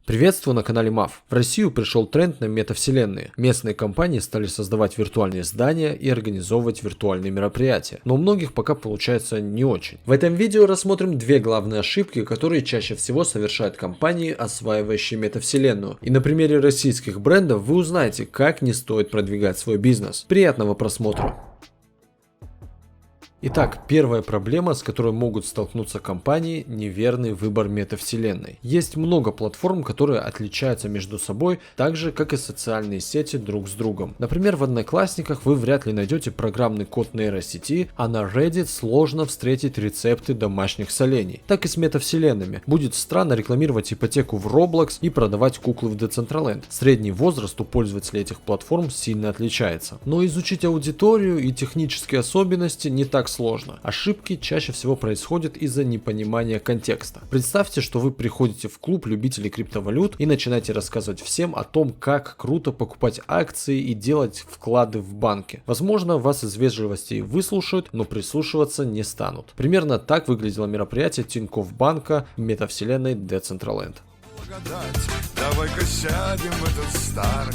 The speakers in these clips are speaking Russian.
Приветствую на канале MAF. В Россию пришел тренд на метавселенные. Местные компании стали создавать виртуальные здания и организовывать виртуальные мероприятия. Но у многих пока получается не очень. В этом видео рассмотрим две главные ошибки, которые чаще всего совершают компании, осваивающие метавселенную. И на примере российских брендов вы узнаете, как не стоит продвигать свой бизнес. Приятного просмотра! Итак, первая проблема, с которой могут столкнуться компании – неверный выбор метавселенной. Есть много платформ, которые отличаются между собой, так же, как и социальные сети друг с другом. Например, в Одноклассниках вы вряд ли найдете программный код нейросети, а на Reddit сложно встретить рецепты домашних солений. Так и с метавселенными. Будет странно рекламировать ипотеку в Roblox и продавать куклы в Decentraland. Средний возраст у пользователей этих платформ сильно отличается. Но изучить аудиторию и технические особенности не так сложно. Ошибки чаще всего происходят из-за непонимания контекста. Представьте, что вы приходите в клуб любителей криптовалют и начинаете рассказывать всем о том, как круто покупать акции и делать вклады в банке. Возможно, вас из вежливости выслушают, но прислушиваться не станут. Примерно так выглядело мероприятие Тинькофф банка в метавселенной Decentraland. Давай-ка сядем в этот старый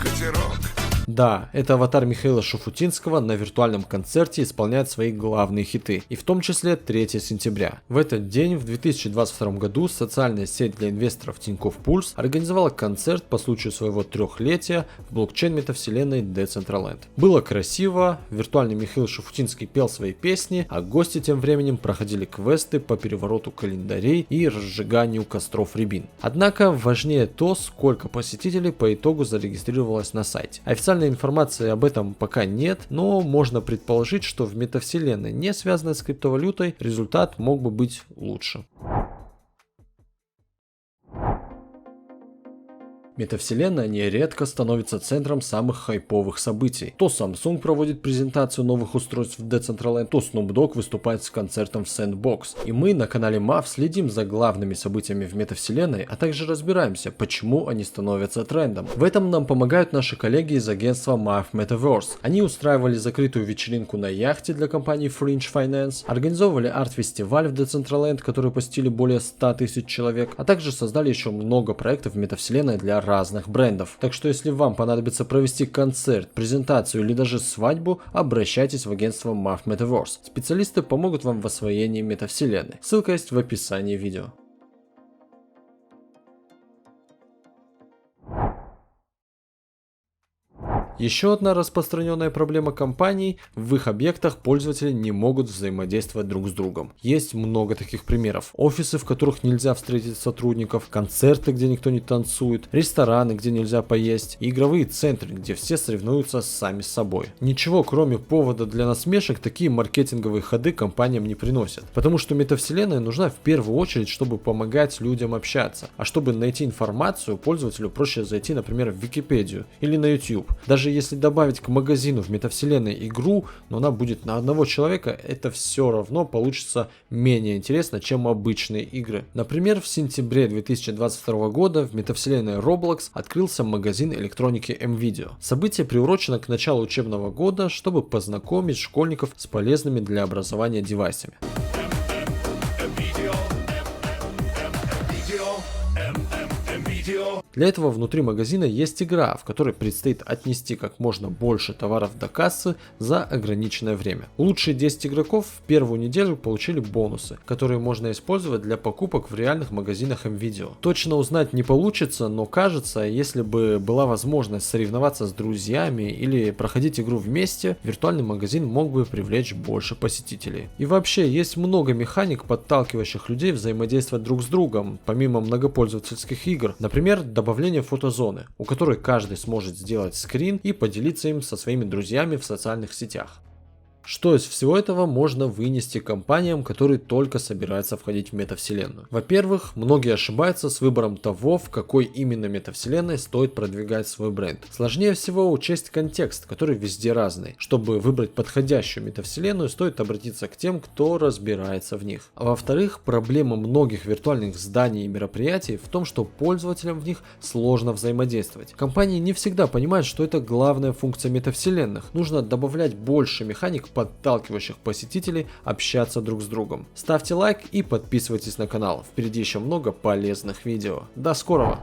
катерок. Да, это аватар Михаила Шуфутинского на виртуальном концерте исполняет свои главные хиты, и в том числе 3 сентября. В этот день, в 2022 году, социальная сеть для инвесторов Тинькофф Пульс организовала концерт по случаю своего 3-летия в блокчейн-метавселенной Decentraland. Было красиво, виртуальный Михаил Шуфутинский пел свои песни, а гости тем временем проходили квесты по перевороту календарей и разжиганию костров рябин. Однако важнее то, сколько посетителей по итогу зарегистрировалось на сайте. Официальной информации об этом пока нет, но можно предположить, что в метавселенной, не связанной с криптовалютой, результат мог бы быть лучше. Метавселенная нередко становится центром самых хайповых событий. То Samsung проводит презентацию новых устройств в Decentraland, то Snoop Dogg выступает с концертом в Sandbox. И мы на канале MAF следим за главными событиями в метавселенной, а также разбираемся, почему они становятся трендом. В этом нам помогают наши коллеги из агентства MAF Metaverse. Они устраивали закрытую вечеринку на яхте для компании Fringe Finance, организовывали арт-фестиваль в Decentraland, который посетили более 100 тысяч человек, а также создали еще много проектов в метавселенной для разных брендов. Так что если вам понадобится провести концерт, презентацию или даже свадьбу, обращайтесь в агентство MAF Metaverse. Специалисты помогут вам в освоении метавселенной. Ссылка есть в описании видео. Еще одна распространенная проблема компаний – в их объектах пользователи не могут взаимодействовать друг с другом. Есть много таких примеров. Офисы, в которых нельзя встретить сотрудников, концерты, где никто не танцует, рестораны, где нельзя поесть, и игровые центры, где все соревнуются сами с собой. Ничего, кроме повода для насмешек, такие маркетинговые ходы компаниям не приносят. Потому что метавселенная нужна в первую очередь, чтобы помогать людям общаться. А чтобы найти информацию, пользователю проще зайти, например, в Википедию или на YouTube. Даже если добавить к магазину в метавселенной игру, но она будет на одного человека, это все равно получится менее интересно, чем обычные игры. Например, в сентябре 2022 года в метавселенной Roblox открылся магазин электроники M-Video. Событие приурочено к началу учебного года, чтобы познакомить школьников с полезными для образования девайсами. Для этого внутри магазина есть игра, в которой предстоит отнести как можно больше товаров до кассы за ограниченное время. Лучшие 10 игроков в первую неделю получили бонусы, которые можно использовать для покупок в реальных магазинах M-Video. Точно узнать не получится, но кажется, если бы была возможность соревноваться с друзьями или проходить игру вместе, виртуальный магазин мог бы привлечь больше посетителей. И вообще, есть много механик, подталкивающих людей взаимодействовать друг с другом, помимо многопользовательских игр. Например, добавление фотозоны, у которой каждый сможет сделать скрин и поделиться им со своими друзьями в социальных сетях. Что из всего этого можно вынести компаниям, которые только собираются входить в метавселенную? Во-первых, многие ошибаются с выбором того, в какой именно метавселенной стоит продвигать свой бренд. Сложнее всего учесть контекст, который везде разный. Чтобы выбрать подходящую метавселенную, стоит обратиться к тем, кто разбирается в них. А во-вторых, проблема многих виртуальных зданий и мероприятий в том, что пользователям в них сложно взаимодействовать. Компании не всегда понимают, что это главная функция метавселенных. Нужно добавлять больше механик, подталкивающих посетителей общаться друг с другом. Ставьте лайк и подписывайтесь на канал. Впереди еще много полезных видео. До скорого!